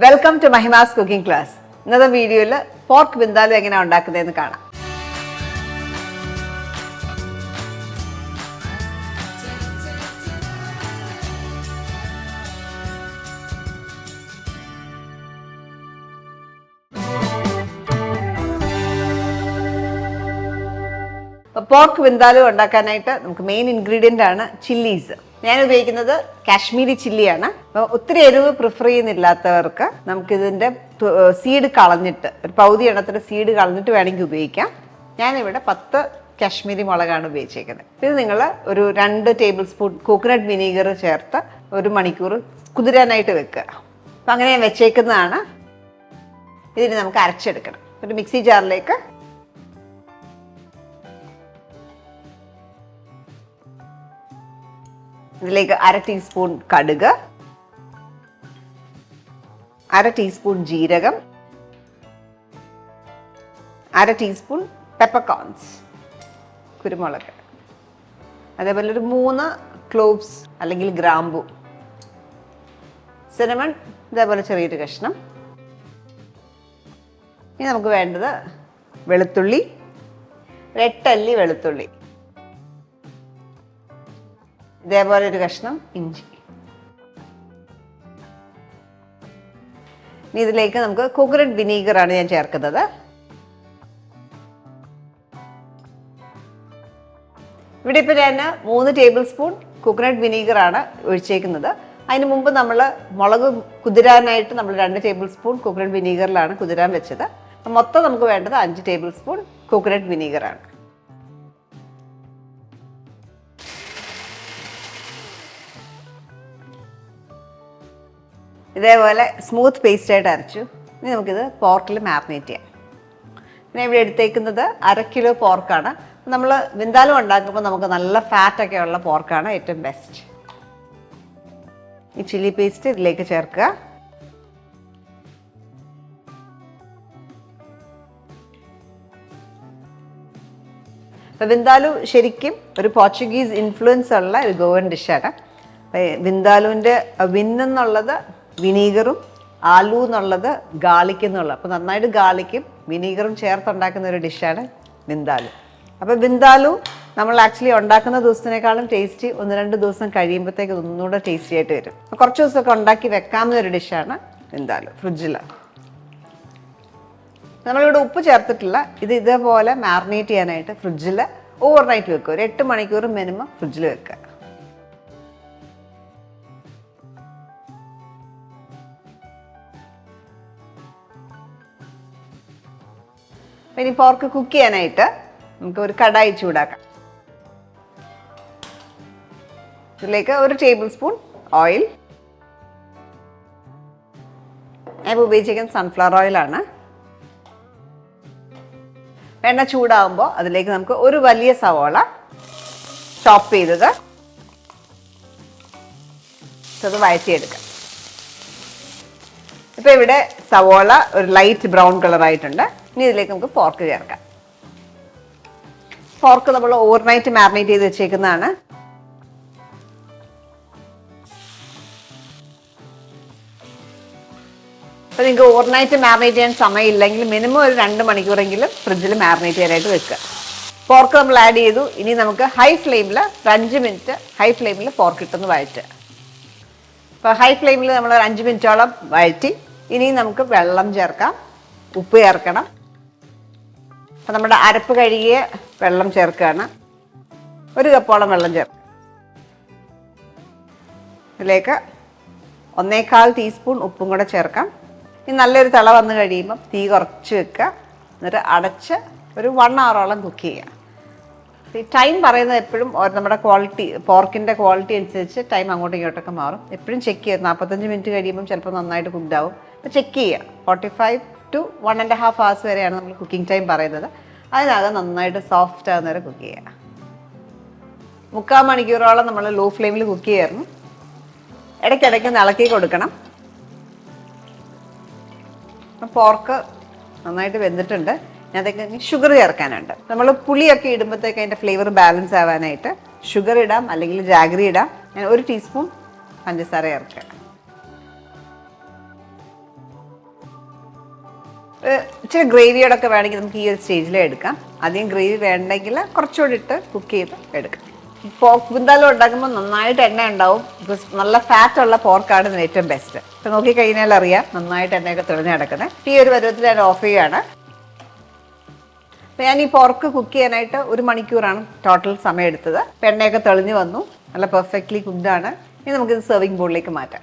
Welcome to Mahima's cooking class. ഇന്നത്തെ വീഡിയോയിൽ pork vindaloo എങ്ങനെയാണ് ഉണ്ടാക്കുന്നതെന്ന് കാണാം. പോർക്ക് വിന്താലു ഉണ്ടാക്കാനായിട്ട് നമുക്ക് മെയിൻ ഇൻഗ്രീഡിയൻ്റ് ആണ് ചില്ലീസ്. ഞാൻ ഉപയോഗിക്കുന്നത് കാശ്മീരി ചില്ലിയാണ്. അപ്പോൾ ഒത്തിരി എരിവ് പ്രിഫർ ചെയ്യുന്നില്ലാത്തവർക്ക് നമുക്കിതിൻ്റെ സീഡ് കളഞ്ഞിട്ട് ഒരു പകുതി എണ്ണത്തിൻ്റെ സീഡ് കളഞ്ഞിട്ട് വേണമെങ്കിൽ ഉപയോഗിക്കാം. ഞാനിവിടെ 10 കാശ്മീരി മുളകാണ് ഉപയോഗിച്ചേക്കുന്നത്. ഇത് നിങ്ങൾ ഒരു 2 ടേബിൾ സ്പൂൺ കോക്കനട്ട് വിനീഗർ ചേർത്ത് 1 മണിക്കൂർ കുതിരാനായിട്ട് വെക്കുക. അപ്പം അങ്ങനെ ഞാൻ വെച്ചേക്കുന്നതാണ്. ഇതിന് നമുക്ക് അരച്ചെടുക്കണം. ഒരു മിക്സി ജാറിലേക്ക് ഇതിലേക്ക് 1/2 ടീസ്പൂൺ കടുക്, 1/2 ടീസ്പൂൺ ജീരകം, 1/2 ടീസ്പൂൺ പെപ്പർകോൺസ് കുരുമുളക്, അതേപോലെ ഒരു 3 ക്ലോവ്സ് അല്ലെങ്കിൽ ഗ്രാമ്പു, സിനമൺ ഇതേപോലെ ചെറിയൊരു കഷ്ണം. ഇനി നമുക്ക് വേണ്ടത് വെളുത്തുള്ളി, 8 അല്ലി വെളുത്തുള്ളി, ഇതേപോലെ ഒരു കഷ്ണം ഇഞ്ചി. ഇനി ഇതിലേക്ക് നമുക്ക് കോക്കനട്ട് വിനീഗറാണ് ഞാൻ ചേർക്കുന്നത്. ഇവിടെ ഇപ്പോൾ ഞാൻ 3 ടേബിൾ സ്പൂൺ കോക്കനട്ട് വിനീഗറാണ് ഒഴിച്ചേക്കുന്നത്. അതിന് മുമ്പ് നമ്മൾ മുളക് കുതിരാനായിട്ട് നമ്മൾ 2 ടേബിൾ സ്പൂൺ കോക്കനട്ട് വിനീഗറിലാണ് കുതിരാൻ വെച്ചത്. മൊത്തം നമുക്ക് വേണ്ടത് 5 ടേബിൾ സ്പൂൺ കോക്കനട്ട് വിനീഗറാണ്. ഇതേപോലെ സ്മൂത്ത് പേസ്റ്റായിട്ട് അരച്ചു. ഇനി നമുക്കിത് പോർക്കിൽ മാരിനേറ്റ് ചെയ്യാം. പിന്നെ ഇവിടെ എടുത്തേക്കുന്നത് 1/2 കിലോ പോർക്കാണ്. നമ്മൾ വിന്താലു ഉണ്ടാക്കുമ്പോൾ നമുക്ക് നല്ല ഫാറ്റൊക്കെ ഉള്ള പോർക്കാണ് ഏറ്റവും ബെസ്റ്റ്. ഈ ചില്ലി പേസ്റ്റ് ഇതിലേക്ക് ചേർക്കുക. അപ്പോൾ വിന്താലു ശരിക്കും ഒരു പോർച്ചുഗീസ് ഇൻഫ്ലുവൻസ് ഉള്ള ഒരു ഗോവൻ ഡിഷാണ്. വിന്താലുവിൻ്റെ വിന്നെന്നുള്ളത് വിനീഗറും, ആലു എന്നുള്ളത് ഗാർലിക് എന്നുള്ളത്. അപ്പോൾ നന്നായിട്ട് ഗാർലിക്കും വിനീഗറും ചേർത്തുണ്ടാക്കുന്ന ഒരു ഡിഷാണ് വിന്താലു. അപ്പോൾ വിന്താലു നമ്മൾ ആക്ച്വലി ഉണ്ടാക്കുന്ന ദിവസത്തിനേക്കാളും ടേസ്റ്റി 1-2 ദിവസം കഴിയുമ്പോഴത്തേക്ക് ഒന്നുകൂടെ ടേസ്റ്റി ആയിട്ട് വരും. കുറച്ച് ദിവസമൊക്കെ ഉണ്ടാക്കി വെക്കാവുന്ന ഒരു ഡിഷാണ് വിന്താലു ഫ്രിഡ്ജിൽ. നമ്മളിവിടെ ഉപ്പ് ചേർത്തിട്ടില്ല. ഇത് ഇതേപോലെ മാരിനേറ്റ് ചെയ്യാനായിട്ട് ഫ്രിഡ്ജിൽ ഓവർനൈറ്റ് വെക്കുക. ഒരു 8 മണിക്കൂർ മിനിമം ഫ്രിഡ്ജിൽ വെക്കുക. ഇനി പോർക്ക് കുക്ക് ചെയ്യാനായിട്ട് നമുക്ക് ഒരു കടായി ചൂടാക്കാം. ഇതിലേക്ക് 1 ടേബിൾ സ്പൂൺ ഓയിൽ. ഞാൻ ഉപയോഗിച്ചിരിക്കുന്നത് സൺഫ്ലവർ ഓയിലാണ്. എണ്ണ ചൂടാകുമ്പോൾ അതിലേക്ക് നമുക്ക് ഒരു വലിയ സവോള ചോപ്പ് ചെയ്തത് അത് വഴറ്റിയെടുക്കാം. ഇപ്പോൾ ഇവിടെ സവോള ഒരു ലൈറ്റ് ബ്രൗൺ കളറായിട്ടുണ്ട്. ഇനി ഇതിലേക്ക് നമുക്ക് പോർക്ക് ചേർക്കാം. പോർക്ക് നമ്മൾ ഓവർനൈറ്റ് മാരിനേറ്റ് ചെയ്ത് വെച്ചേക്കുന്നതാണ്. അപ്പോൾ നിങ്ങൾക്ക് ഓവർനൈറ്റ് മാരിനേറ്റ് ചെയ്യാൻ സമയമില്ലെങ്കിൽ മിനിമം ഒരു 2 മണിക്കൂറെങ്കിലും ഫ്രിഡ്ജിൽ മാരിനേറ്റ് ചെയ്യാനായിട്ട് വെക്കുക. പോർക്ക് നമ്മൾ ആഡ് ചെയ്തു. ഇനി നമുക്ക് ഹൈ ഫ്ലെയിമിൽ 5 മിനിറ്റ് ഹൈ ഫ്ലെയിമിൽ പോർക്ക് ഇട്ടൊന്ന് വഴറ്റുക. അപ്പോൾ ഹൈ ഫ്ലെയിമിൽ നമ്മൾ 5 മിനിറ്റോളം വഴറ്റി. ഇനി നമുക്ക് വെള്ളം ചേർക്കാം, ഉപ്പ് ചേർക്കണം. അപ്പോൾ നമ്മുടെ അരപ്പ് കഴുകിയ വെള്ളം ചേർക്കുകയാണ്. 1 കപ്പോളം വെള്ളം ചേർക്കുക. ഇതിലേക്ക് 1/4 ടീസ്പൂൺ ഉപ്പും കൂടെ ചേർക്കാം. ഇനി നല്ലൊരു തിള വന്ന് കഴിയുമ്പം തീ കുറച്ച് വെക്കുക. എന്നിട്ട് അടച്ച് ഒരു 1 ഹവറോളം കുക്ക് ചെയ്യുക. ഈ ടൈം പറയുന്നത് എപ്പോഴും നമ്മുടെ ക്വാളിറ്റി പോർക്കിൻ്റെ ക്വാളിറ്റി അനുസരിച്ച് ടൈം അങ്ങോട്ടും ഇങ്ങോട്ടൊക്കെ മാറും. എപ്പോഴും ചെക്ക് ചെയ്യുക. 45 മിനിറ്റ് കഴിയുമ്പം ചിലപ്പോൾ നന്നായിട്ട് കുക്കാവും. അപ്പോൾ ചെക്ക് ചെയ്യുക. 45 to 1.5 hours വരെയാണ് നമ്മൾ കുക്കിംഗ് ടൈം പറയുന്നത്. അതിനകം നന്നായിട്ട് സോഫ്റ്റ് ആകുന്ന വരെ കുക്ക് ചെയ്യുക. 3/4 മണിക്കൂറോളം നമ്മൾ ലോ ഫ്ലെയിമിൽ കുക്ക് ചെയ്യായിരുന്നു. ഇടയ്ക്കിടയ്ക്ക് ഇളക്കി കൊടുക്കണം. പോർക്ക് നന്നായിട്ട് വെന്തിട്ടുണ്ട്. ഞാൻ അതൊക്കെ ഷുഗർ ചേർക്കാനുണ്ട്. നമ്മൾ പുളിയൊക്കെ ഇടുമ്പോഴത്തേക്ക് അതിൻ്റെ ഫ്ലേവർ ബാലൻസ് ആവാനായിട്ട് ഷുഗർ ഇടാം, അല്ലെങ്കിൽ ജാഗറി ഇടാം. ഞാൻ 1 ടീസ്പൂൺ പഞ്ചസാര ചേർക്കാം. ഇച്ചിരി ഗ്രേവിയോടൊക്കെ വേണമെങ്കിൽ നമുക്ക് ഈ ഒരു സ്റ്റേജിൽ എടുക്കാം. അധികം ഗ്രേവി വേണ്ടെങ്കിൽ കുറച്ചുകൂടി ഇട്ട് കുക്ക് ചെയ്ത് എടുക്കാം. പോർക്ക് വിന്താലോ ഉണ്ടാക്കുമ്പോൾ നന്നായിട്ട് എണ്ണ ഉണ്ടാവും. ബിക്കോസ് നല്ല ഫാറ്റുള്ള പോർക്കാണ് ഇതിന് ഏറ്റവും ബെസ്റ്റ്. ഇപ്പം നോക്കിക്കഴിഞ്ഞാൽ അറിയാം നന്നായിട്ട് എണ്ണയൊക്കെ തെളിഞ്ഞ് കിടക്കുന്നത്. ഈ ഒരു പരുവത്തിൽ ഞാൻ ഓഫ് ചെയ്യുകയാണ്. അപ്പോൾ ഞാൻ ഈ പോർക്ക് കുക്ക് ചെയ്യാനായിട്ട് 1 മണിക്കൂറാണ് ടോട്ടൽ സമയം എടുത്തത്. അപ്പോൾ എണ്ണയൊക്കെ തെളിഞ്ഞ് വന്നു, നല്ല പെർഫെക്റ്റ്ലി കുക്ക്ഡാണ്. ഇനി നമുക്കിത് സെർവിങ് ബോളിലേക്ക് മാറ്റാം.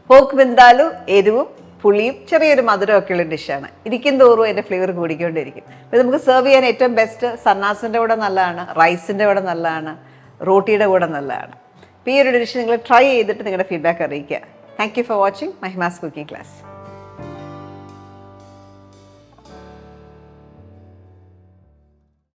പോർക്ക് വിന്താലു എരിവും പുളിയും ചെറിയൊരു മധുരമൊക്കെയുള്ള ഡിഷാണ്. ഇരിക്കും തോറും അതിൻ്റെ ഫ്ലേവർ കൂടിക്കൊണ്ടിരിക്കും. അപ്പോൾ നമുക്ക് സെർവ് ചെയ്യാൻ ഏറ്റവും ബെസ്റ്റ് സന്നാസിൻ്റെ കൂടെ നല്ലതാണ്, റൈസിൻ്റെ കൂടെ നല്ലതാണ്, റോട്ടിയുടെ കൂടെ നല്ലതാണ്. അപ്പോൾ ഈ ഒരു ഡിഷ് നിങ്ങൾ ട്രൈ ചെയ്തിട്ട് നിങ്ങളുടെ ഫീഡ്ബാക്ക് അറിയിക്കുക. Thank you for watching Mahima's cooking class.